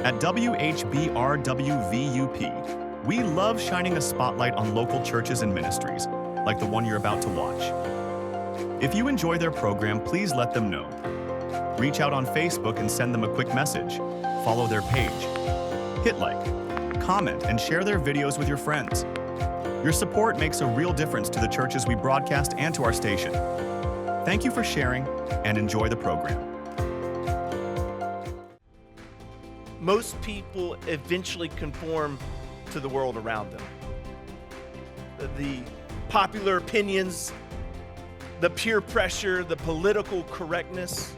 At WHBR WVUP, we love shining a spotlight on local churches and ministries, like the one you're about to watch. If you enjoy their program, please let them know. Reach out on Facebook and send them a quick message. Follow their page. Hit like, comment, and share their videos with your friends. Your support makes a real difference to the churches we broadcast and to our station. Thank you for sharing and enjoy the program. Most people eventually conform to the world around them. The popular opinions, the peer pressure, the political correctness,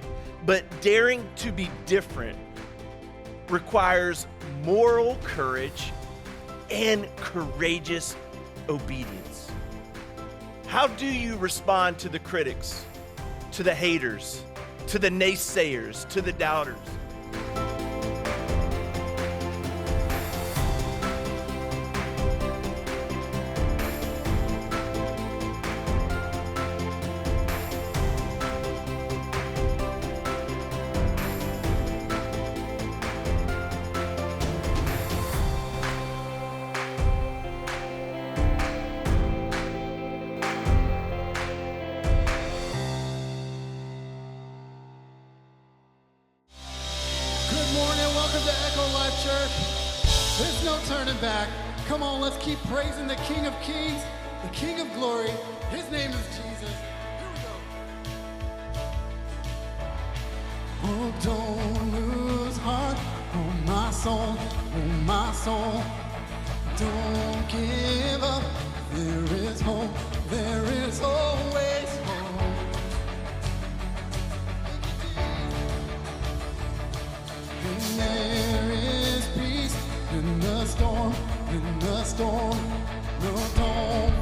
but daring to be different requires moral courage and courageous obedience. How do you respond to the critics, to the haters, to the naysayers, to the doubters? There's no turning back. Come on, let's keep praising the King of Kings, the King of Glory. His name is Jesus. Here we go. Oh, don't lose heart, oh my soul, oh my soul. Don't give up. There is hope. There is always hope. And there is peace in the storm, in the storm. No, don't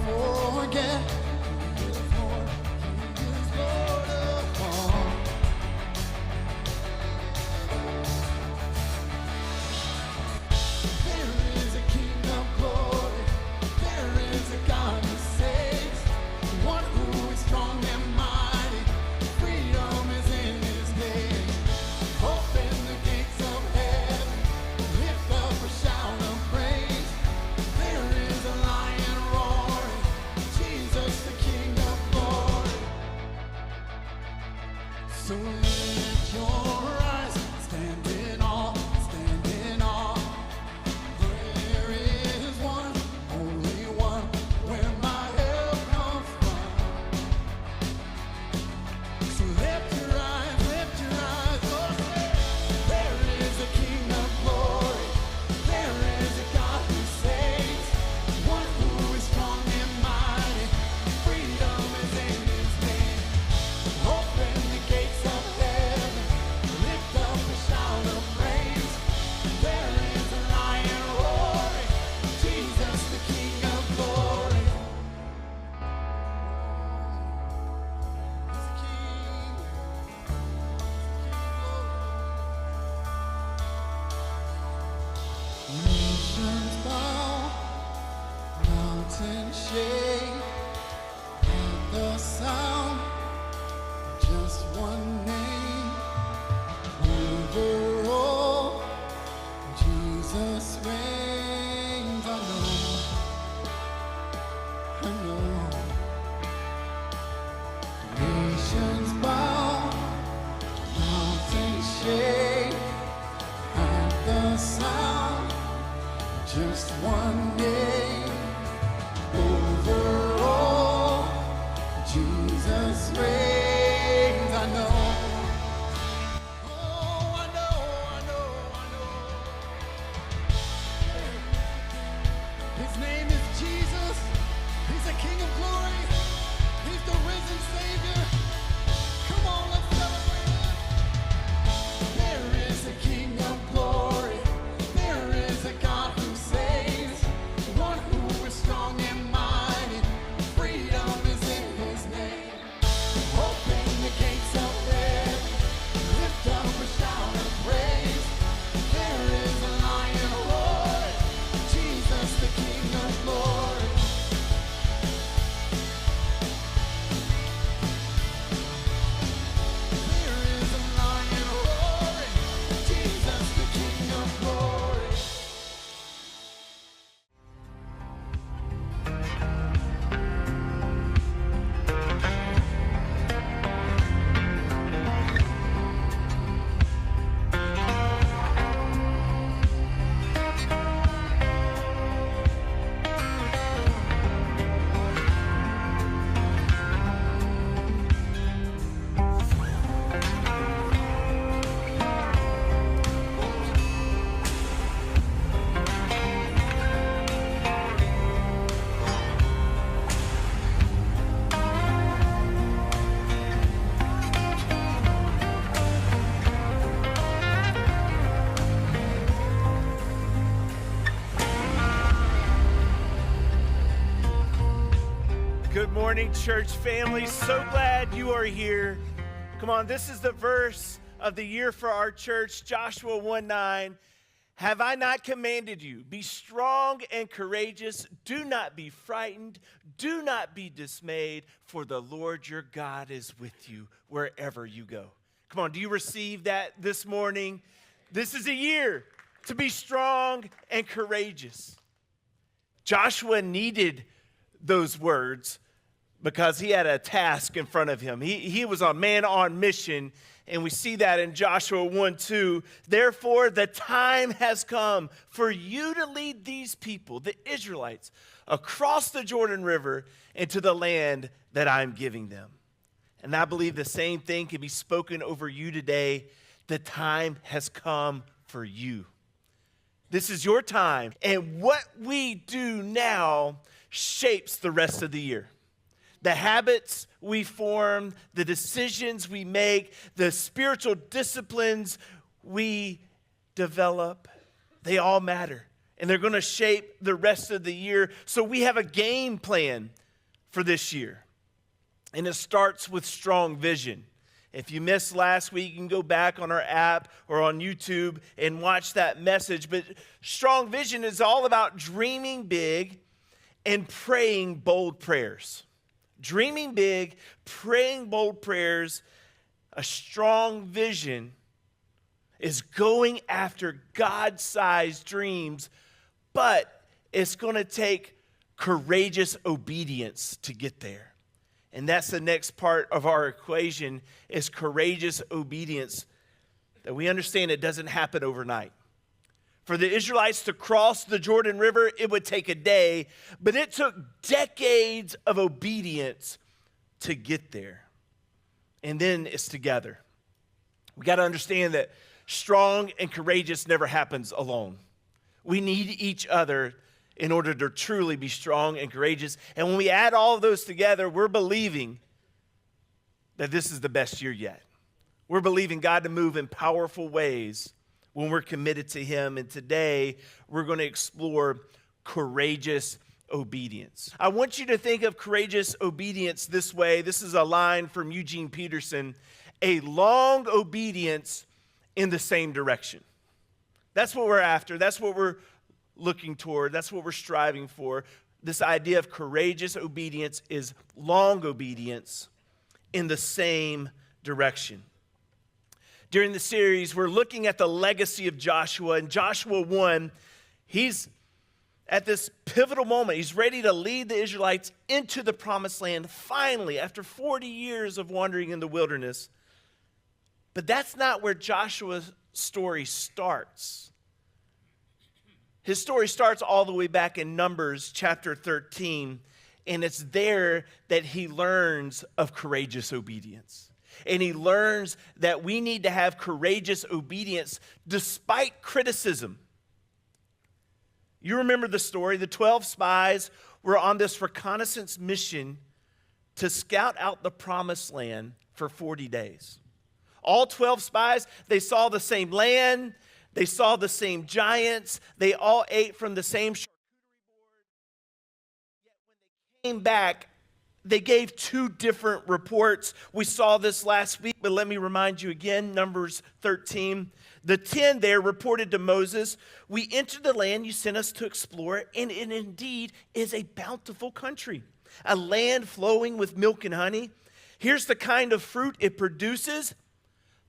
forget, He is Lord, He is Lord of all. There is a King of glory, there is a God who saves, one who is strong and mighty. Freedom is in His name. Open the gates of heaven, lift up a shout of praise. There is a lion roaring, Jesus the King of glory. So lift your eyes, stand in awe, stand in awe. There is one, only one, where my help comes from. So lift your eyes, oh, say, there is a King of glory, there is a God who saves, one who is strong and mighty. Freedom is in His name. Open the gates of heaven, lift up a shout of praise. There is a lion roaring, Jesus the King of glory. He's a King. Nations bow, mountains shake at the sound of just one name. Over all, Jesus reigns. I know. Nations bow, mountains shake at the sound of just one name. Over all, Jesus reigns. I know. Oh, I know. His name is Jesus. He's the King of glory. He's the risen Savior. Come on, let's celebrate Him. There is a King of glory. There is a God who saves. morning, church family. So glad you are here. Come on, this is the verse of the year for our church, Joshua 1:9. Have I not commanded you? Be strong and courageous. Do not be frightened. Do not be dismayed, for the Lord your God is with you wherever you go. Come on, do you receive that this morning? This is a year to be strong and courageous. Joshua needed those words because he had a task in front of him. He was a man on mission, and we see that in Joshua 1:2. Therefore, the time has come for you to lead these people, the Israelites, across the Jordan River into the land that I'm giving them. And I believe the same thing can be spoken over you today. The time has come for you. This is your time, and what we do now shapes the rest of the year. The habits we form, the decisions we make, the spiritual disciplines we develop, they all matter. And they're going to shape the rest of the year. So we have a game plan for this year. And it starts with strong vision. If you missed last week, you can go back on our app or on YouTube and watch that message. But strong vision is all about dreaming big and praying bold prayers. Dreaming big, praying bold prayers. A strong vision is going after God-sized dreams, but it's going to take courageous obedience to get there. And that's the next part of our equation is courageous obedience. That we understand it doesn't happen overnight. For the Israelites to cross the Jordan River, it would take a day, but it took decades of obedience to get there. And then it's together. We got to understand that strong and courageous never happens alone. We need each other in order to truly be strong and courageous. And when we add all of those together, we're believing that this is the best year yet. We're believing God to move in powerful ways when we're committed to Him. And today, we're going to explore courageous obedience. I want you to think of courageous obedience this way. This is a line from Eugene Peterson: a long obedience in the same direction. That's what we're after. That's what we're looking toward. That's what we're striving for. This idea of courageous obedience is long obedience in the same direction. During the series, we're looking at the legacy of Joshua. In Joshua 1, he's at this pivotal moment. He's ready to lead the Israelites into the promised land, finally, after 40 years of wandering in the wilderness. But that's not where Joshua's story starts. His story starts all the way back in Numbers chapter 13, and it's there that he learns of courageous obedience. And he learns that we need to have courageous obedience despite criticism. You remember the story. The 12 spies were on this reconnaissance mission to scout out the promised land for 40 days. All 12 spies, they saw the same land. They saw the same giants. They all ate from the same charcuterie board. Yet when they came back, they gave two different reports. We saw this last week, but let me remind you again, Numbers 13. The 10 there reported to Moses, "We entered the land you sent us to explore, and it indeed is a bountiful country, a land flowing with milk and honey. Here's the kind of fruit it produces,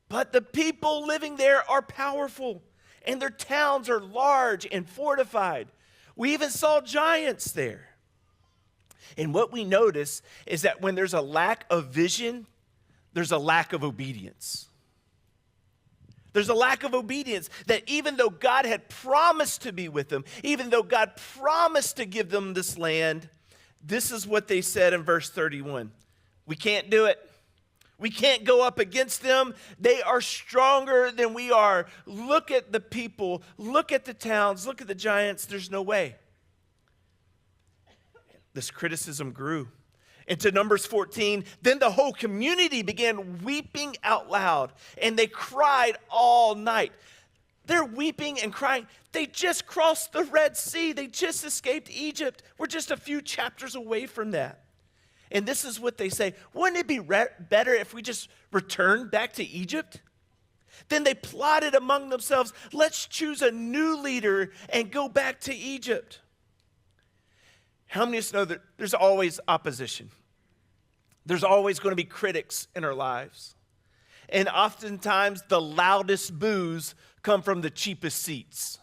but the people living there are powerful, and their towns are large and fortified. We even saw giants there." And what we notice is that when there's a lack of vision, there's a lack of obedience. There's a lack of obedience, that even though God had promised to be with them, even though God promised to give them this land, this is what they said in verse 31. We can't do it. We can't go up against them. They are stronger than we are. Look at the people. Look at the towns. Look at the giants. There's no way. This criticism grew. Into Numbers 14, then the whole community began weeping out loud, and they cried all night. They're weeping and crying. They just crossed the Red Sea. They just escaped Egypt. We're just a few chapters away from that. And this is what they say: wouldn't it be better if we just returned back to Egypt? Then they plotted among themselves, let's choose a new leader and go back to Egypt. How many of us know that there's always opposition? There's always going to be critics in our lives. And oftentimes the loudest boos come from the cheapest seats.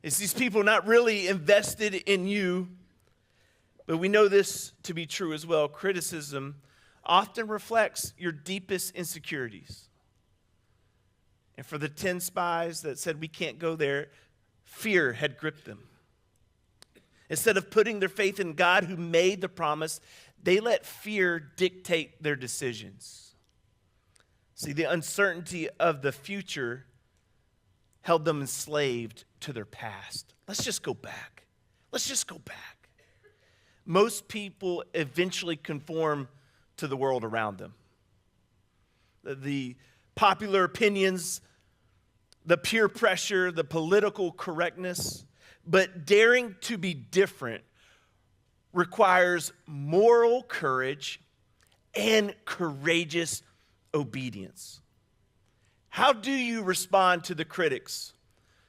It's these people not really invested in you. But we know this to be true as well. Criticism often reflects your deepest insecurities. And for the 10 spies that said we can't go there, fear had gripped them. Instead of putting their faith in God who made the promise, they let fear dictate their decisions. See, the uncertainty of the future held them enslaved to their past. Let's just go back. Let's just go back. Most people eventually conform to the world around them. The popular opinions, the peer pressure, the political correctness, but daring to be different requires moral courage and courageous obedience. How do you respond to the critics,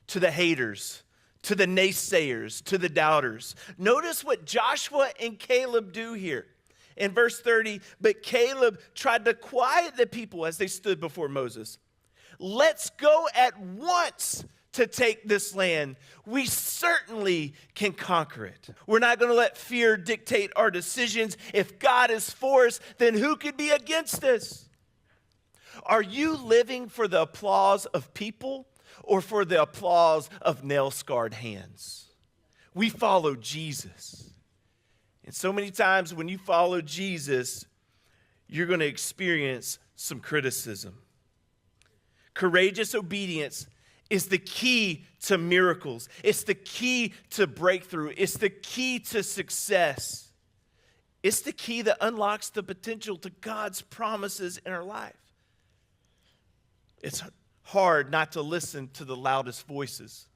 to the haters, to the naysayers, to the doubters? Notice what Joshua and Caleb do here. In verse 30, but Caleb tried to quiet the people as they stood before Moses. Let's go at once to take this land. We certainly can conquer it. We're not going to let fear dictate our decisions. If God is for us, then who could be against us? Are you living for the applause of people or for the applause of nail-scarred hands? We follow Jesus. And so many times when you follow Jesus, you're going to experience some criticism. Courageous obedience is the key to miracles. It's the key to breakthrough. It's the key to success. It's the key that unlocks the potential to God's promises in our life. It's hard not to listen to the loudest voices.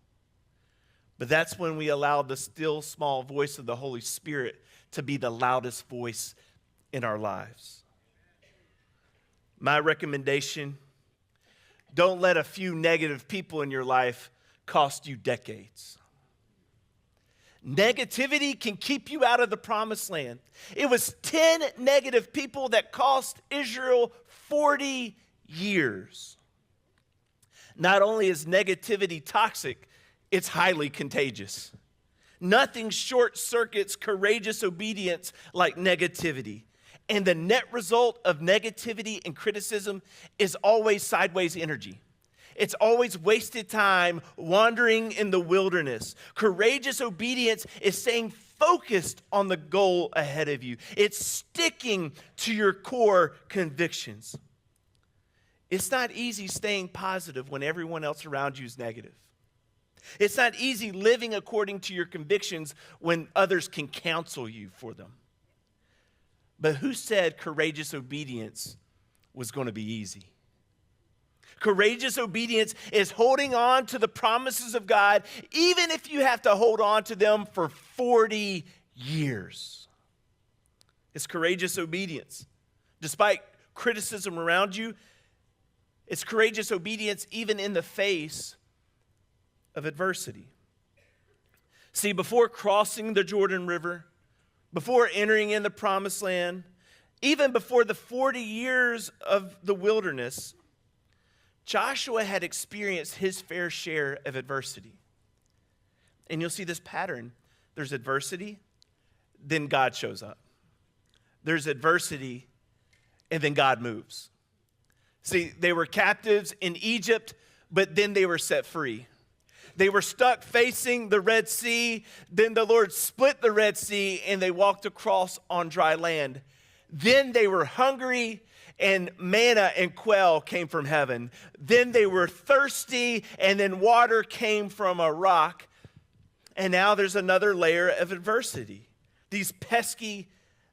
But that's when we allow the still small voice of the Holy Spirit to be the loudest voice in our lives. My recommendation: don't let a few negative people in your life cost you decades. Negativity can keep you out of the promised land. It was 10 negative people that cost Israel 40 years. Not only is negativity toxic, it's highly contagious. Nothing short circuits courageous obedience like negativity. And the net result of negativity and criticism is always sideways energy. It's always wasted time wandering in the wilderness. Courageous obedience is staying focused on the goal ahead of you. It's sticking to your core convictions. It's not easy staying positive when everyone else around you is negative. It's not easy living according to your convictions when others can counsel you for them. But who said courageous obedience was going to be easy? Courageous obedience is holding on to the promises of God, even if you have to hold on to them for 40 years. It's courageous obedience. Despite criticism around you, it's courageous obedience even in the face of adversity. See, before crossing the Jordan River, before entering in the promised land, even before the 40 years of the wilderness, Joshua had experienced his fair share of adversity. And you'll see this pattern. There's adversity, then God shows up. There's adversity, and then God moves. See, they were captives in Egypt, but then they were set free. They were stuck facing the Red Sea. Then the Lord split the Red Sea and they walked across on dry land. Then they were hungry and manna and quail came from heaven. Then they were thirsty and then water came from a rock. And now there's another layer of adversity. These pesky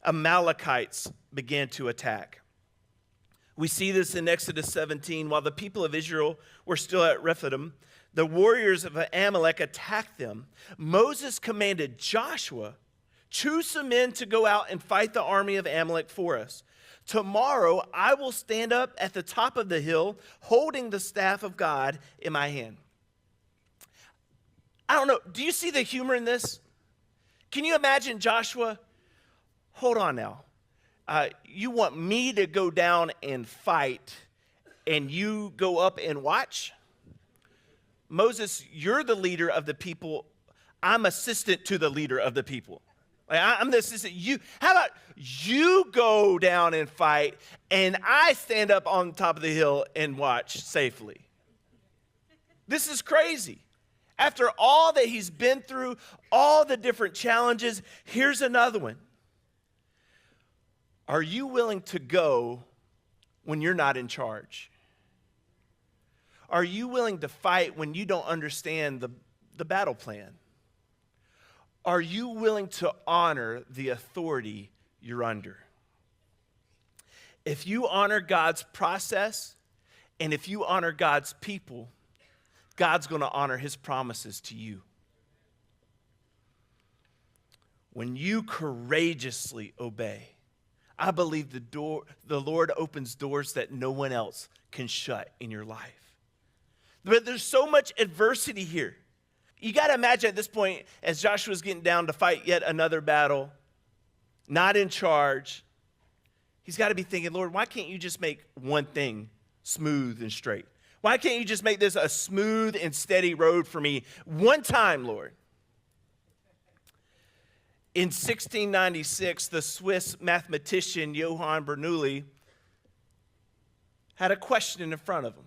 Amalekites began to attack. We see this in Exodus 17. While the people of Israel were still at Rephidim, the warriors of Amalek attacked them. Moses commanded Joshua choose some men to go out and fight the army of Amalek for us. Tomorrow I will stand up at the top of the hill, holding the staff of God in my hand. I don't know, do you see the humor in this? Can you imagine Joshua? Hold on now. You want me to go down and fight, and you go up and watch? Moses, you're the leader of the people. I'm assistant to the leader of the people. I'm the assistant. How about you go down and fight, and I stand up on top of the hill and watch safely? This is crazy. After all that he's been through, all the different challenges, here's another one. Are you willing to go when you're not in charge? Are you willing to fight when you don't understand the battle plan? Are you willing to honor the authority you're under? If you honor God's process and if you honor God's people, God's going to honor his promises to you. When you courageously obey, I believe the Lord opens doors that no one else can shut in your life. But there's so much adversity here. You got to imagine at this point, as Joshua's getting down to fight yet another battle, not in charge, he's got to be thinking, Lord, why can't you just make one thing smooth and straight? Why can't you just make this a smooth and steady road for me one time, Lord? In 1696, the Swiss mathematician Johann Bernoulli had a question in front of him.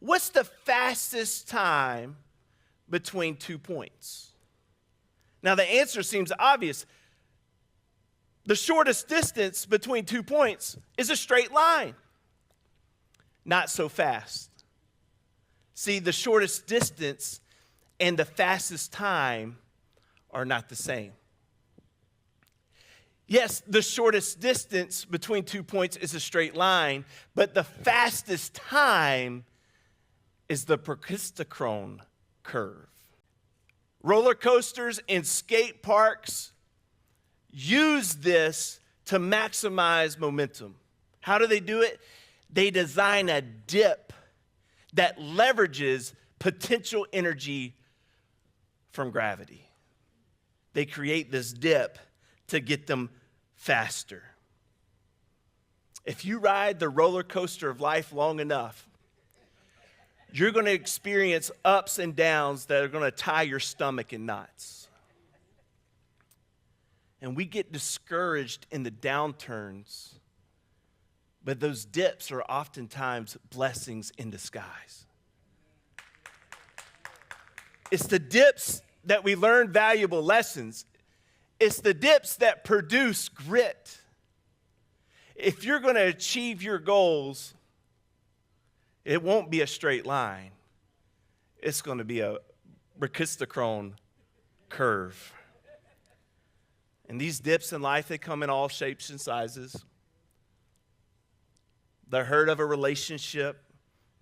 What's the fastest time between 2 points? Now, the answer seems obvious. The shortest distance between 2 points is a straight line. Not so fast. See, the shortest distance and the fastest time are not the same. Yes, the shortest distance between 2 points is a straight line, but the fastest time is the Pensacola curve. Roller coasters and skate parks use this to maximize momentum. How do they do it? They design a dip that leverages potential energy from gravity. They create this dip to get them faster. If you ride the roller coaster of life long enough, you're going to experience ups and downs that are going to tie your stomach in knots. And we get discouraged in the downturns, but those dips are oftentimes blessings in disguise. It's the dips that we learn valuable lessons. It's the dips that produce grit. If you're going to achieve your goals, it won't be a straight line. It's going to be a Pensacola curve. And these dips in life, they come in all shapes and sizes. The hurt of a relationship,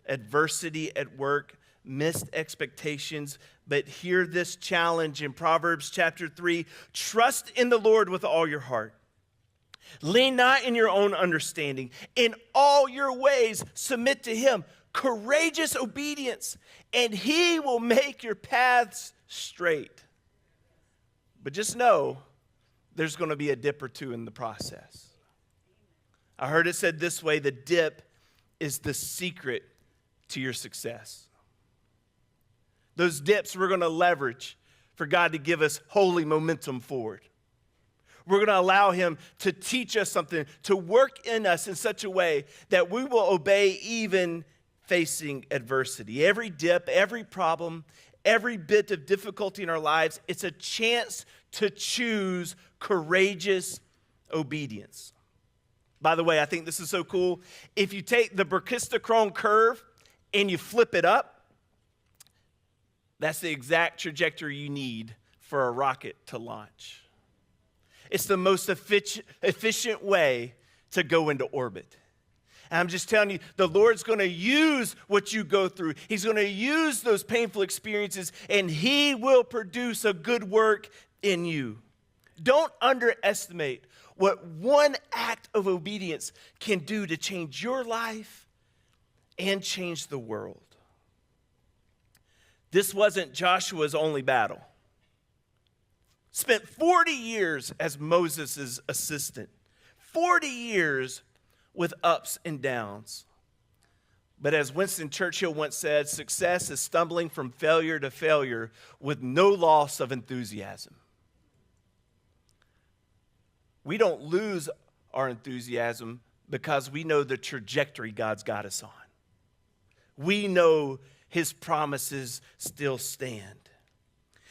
adversity at work, missed expectations. But hear this challenge in Proverbs chapter 3. Trust in the Lord with all your heart. Lean not in your own understanding. In all your ways, submit to him. Courageous obedience, and he will make your paths straight. But just know, there's going to be a dip or two in the process. I heard it said this way: the dip is the secret to your success. Those dips we're going to leverage for God to give us holy momentum forward. We're going to allow him to teach us something, to work in us in such a way that we will obey even facing adversity. Every dip, every problem, every bit of difficulty in our lives, it's a chance to choose courageous obedience. By the way, I think this is so cool. If you take the Pensacola curve and you flip it up, that's the exact trajectory you need for a rocket to launch. It's the most efficient way to go into orbit. And I'm just telling you, the Lord's going to use what you go through. He's going to use those painful experiences, and he will produce a good work in you. don't underestimate what one act of obedience can do to change your life and change the world. This wasn't Joshua's only battle. Spent 40 years as Moses' assistant. 40 years with ups and downs. But as Winston Churchill once said, success is stumbling from failure to failure with no loss of enthusiasm. We don't lose our enthusiasm because we know the trajectory God's got us on. We know His promises still stand.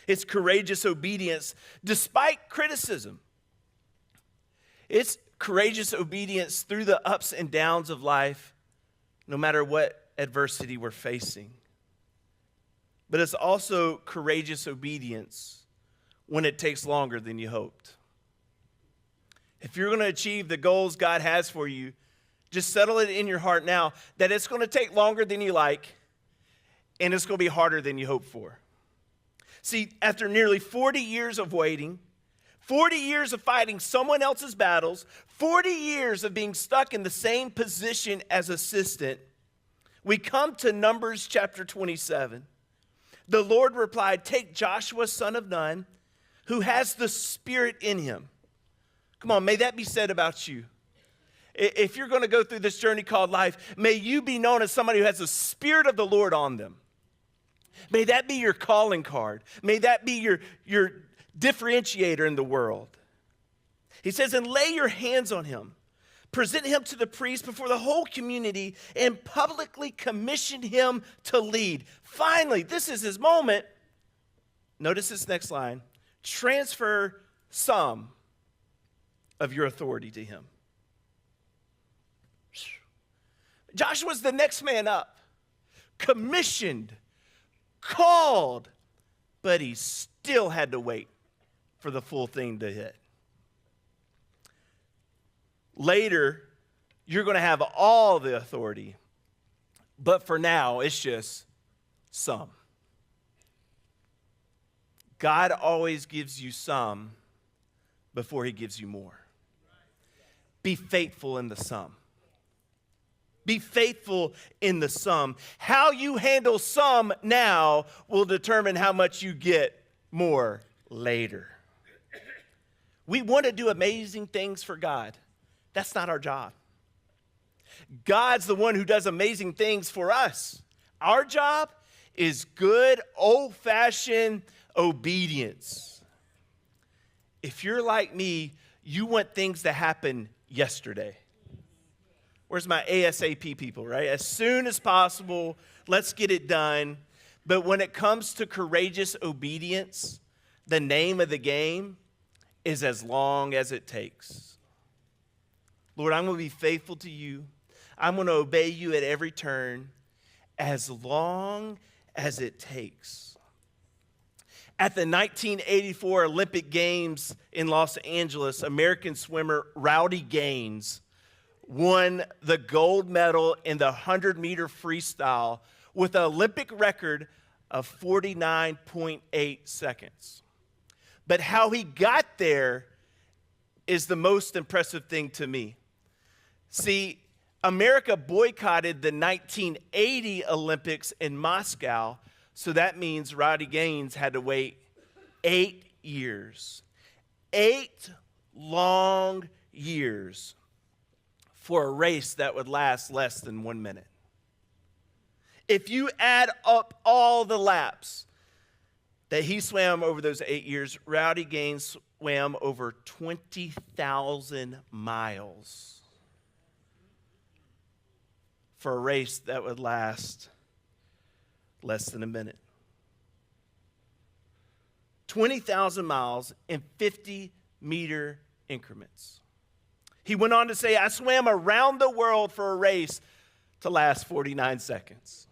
It's courageous obedience despite criticism. It's courageous obedience through the ups and downs of life, no matter what adversity we're facing. But it's also courageous obedience when it takes longer than you hoped. If you're going to achieve the goals God has for you, just settle it in your heart now that it's going to take longer than you like, and it's going to be harder than you hoped for. See, after nearly 40 years of waiting, 40 years of fighting someone else's battles, 40 years of being stuck in the same position as assistant, we come to Numbers chapter 27. The Lord replied, "Take Joshua, son of Nun, who has the Spirit in him." Come on, may that be said about you. If you're going to go through this journey called life, may you be known as somebody who has the Spirit of the Lord on them. May that be your calling card. May that be your differentiator in the world. He says, "And lay your hands on him. Present him to the priest before the whole community and publicly commission him to lead." Finally, this is his moment. Notice this next line. Transfer some of your authority to him. Joshua's the next man up, commissioned, called, but he still had to wait for the full thing to hit. Later, you're going to have all the authority, but for now, it's just some. God always gives you some before He gives you more. Be faithful in the some. Be faithful in the some. How you handle some now will determine how much you get more later. We want to do amazing things for God. That's not our job. God's the one who does amazing things for us. Our job is good, old-fashioned obedience. If you're like me, you want things to happen yesterday. Where's my ASAP people, right? As soon as possible, let's get it done. But when it comes to courageous obedience, the name of the game is as long as it takes. Lord, I'm going to be faithful to you. I'm going to obey you at every turn as long as it takes. At the 1984 Olympic Games in Los Angeles, American swimmer Rowdy Gaines won the gold medal in the 100-meter freestyle with an Olympic record of 49.8 seconds. But how he got there is the most impressive thing to me. See, America boycotted the 1980 Olympics in Moscow, so that means Rowdy Gaines had to wait 8 years. 8 long years for a race that would last less than 1 minute. If you add up all the laps that he swam over those 8 years, Rowdy Gaines swam over 20,000 miles for a race that would last less than a minute. 20,000 miles in 50-meter increments. He went on to say, "I swam around the world for a race to last 49 seconds.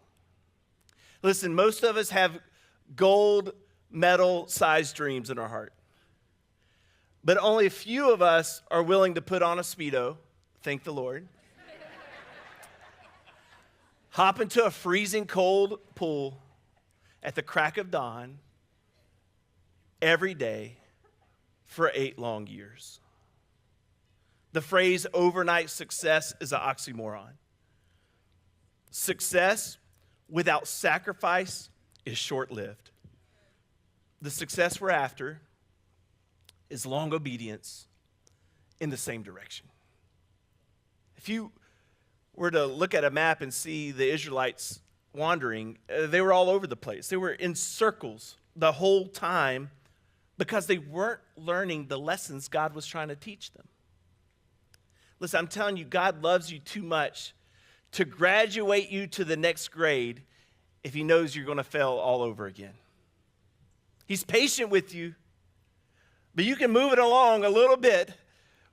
Listen, most of us have gold medal-sized dreams in our heart. But only a few of us are willing to put on a Speedo, thank the Lord, hop into a freezing cold pool at the crack of dawn every day for 8 long years. The phrase overnight success is an oxymoron. Success without sacrifice is short-lived. The success we're after is long obedience in the same direction. If you were to look at a map and see the Israelites wandering, they were all over the place. They were in circles the whole time because they weren't learning the lessons God was trying to teach them. Listen, I'm telling you, God loves you too much to graduate you to the next grade if he knows you're going to fail all over again. He's patient with you, but you can move it along a little bit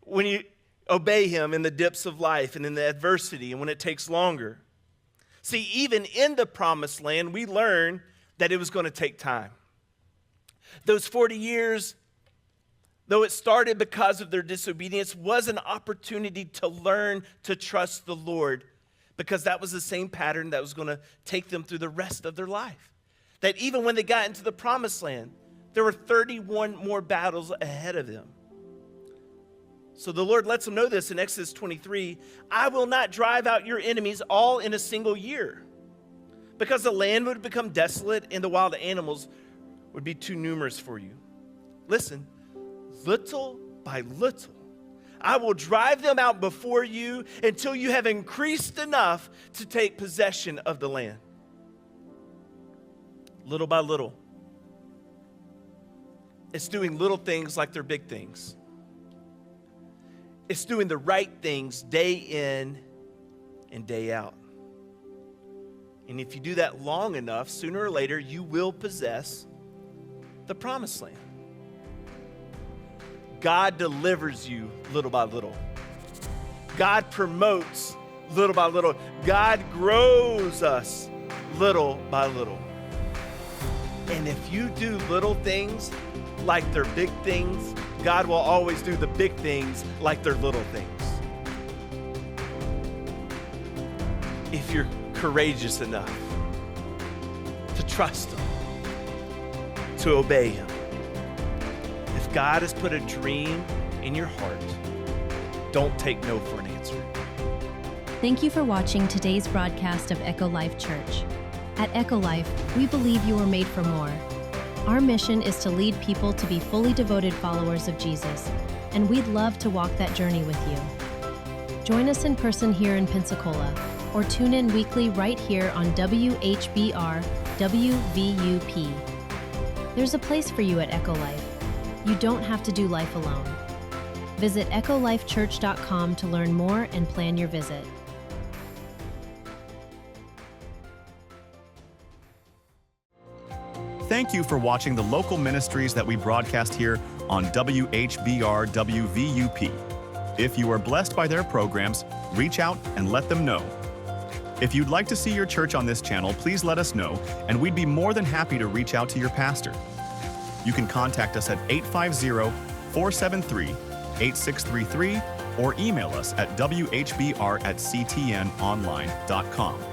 when you obey him in the dips of life and in the adversity and when it takes longer. See, even in the promised land, we learned that it was going to take time. Those 40 years, though it started because of their disobedience, was an opportunity to learn to trust the Lord, because that was the same pattern that was going to take them through the rest of their life. That even when they got into the promised land, there were 31 more battles ahead of them. So the Lord lets them know this in Exodus 23, I will not drive out your enemies all in a single year, because the land would become desolate and the wild animals would be too numerous for you. Listen, little by little, I will drive them out before you until you have increased enough to take possession of the land. Little by little. It's doing little things like they're big things. It's doing the right things day in and day out. And if you do that long enough, sooner or later, you will possess the promised land. God delivers you little by little. God promotes little by little. God grows us little by little. And if you do little things like they're big things, God will always do the big things like they're little things. If you're courageous enough to trust him, to obey him. If God has put a dream in your heart, don't take no for an answer. Thank you for watching today's broadcast of Echo Life Church. At Echo Life, we believe you were made for more. Our mission is to lead people to be fully devoted followers of Jesus, and we'd love to walk that journey with you. Join us in person here in Pensacola, or tune in weekly right here on WHBR WVUP. There's a place for you at Echo Life. You don't have to do life alone. Visit echolifechurch.com to learn more and plan your visit. Thank you for watching the local ministries that we broadcast here on WHBR WVUP. If you are blessed by their programs, reach out and let them know. If you'd like to see your church on this channel, please let us know, and we'd be more than happy to reach out to your pastor. You can contact us at 850-473-8633 or email us at whbr@ctnonline.com.